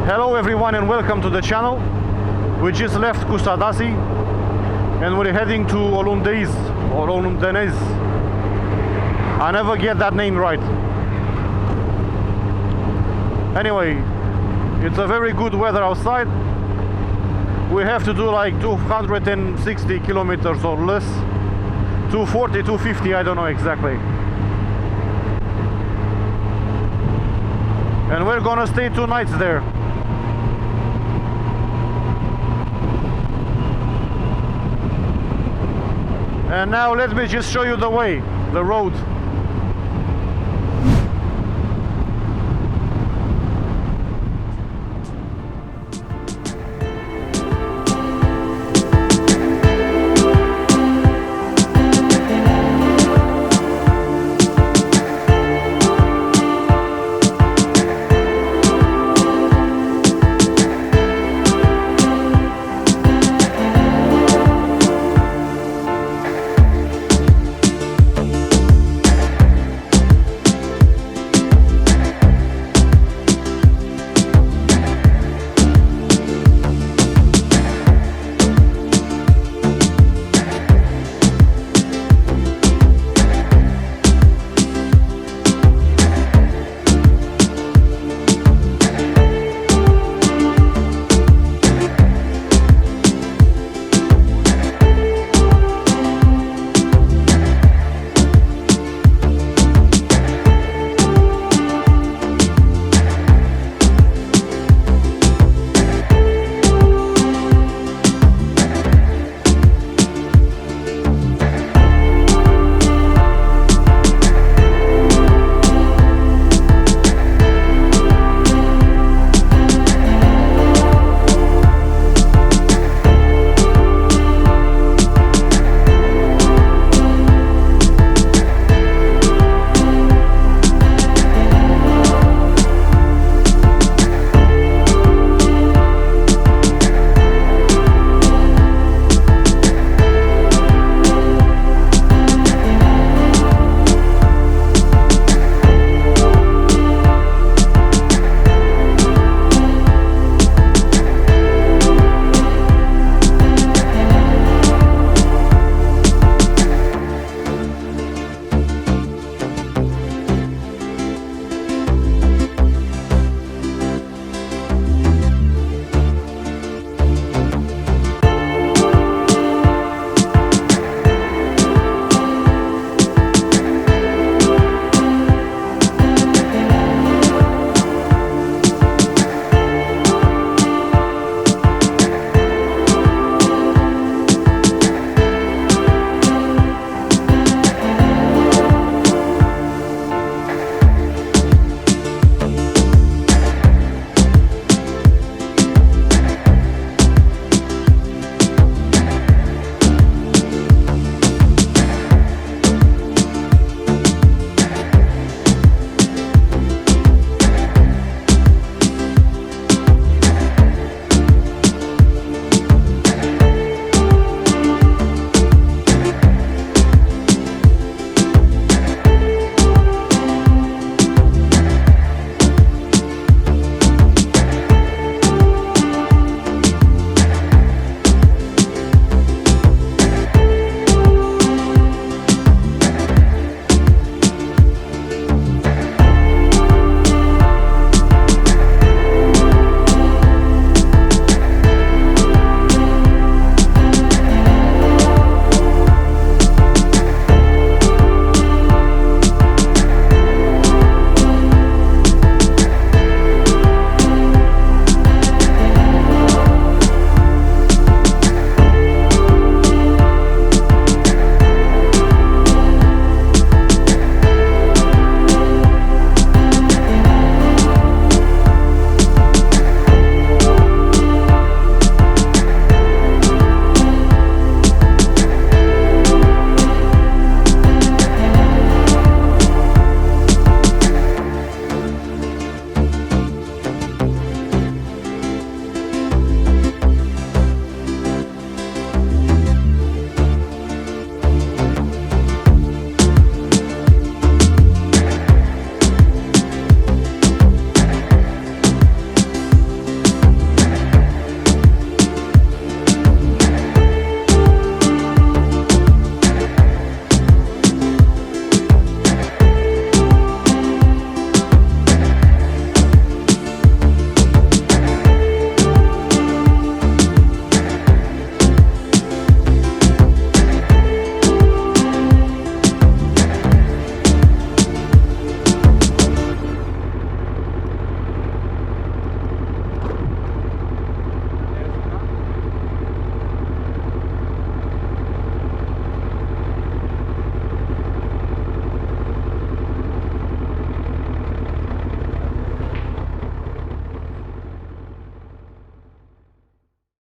Hello everyone and welcome to the channel. We just left Kușadasi and we're heading to Ölüdeniz or Ölüdeniz. I never get that name right. Anyway, it's a very good weather outside. We have to do like 260 kilometers or less. 240, 250, I don't know exactly. And we're gonna stay 2 nights there. And now let me just show you the way, the road.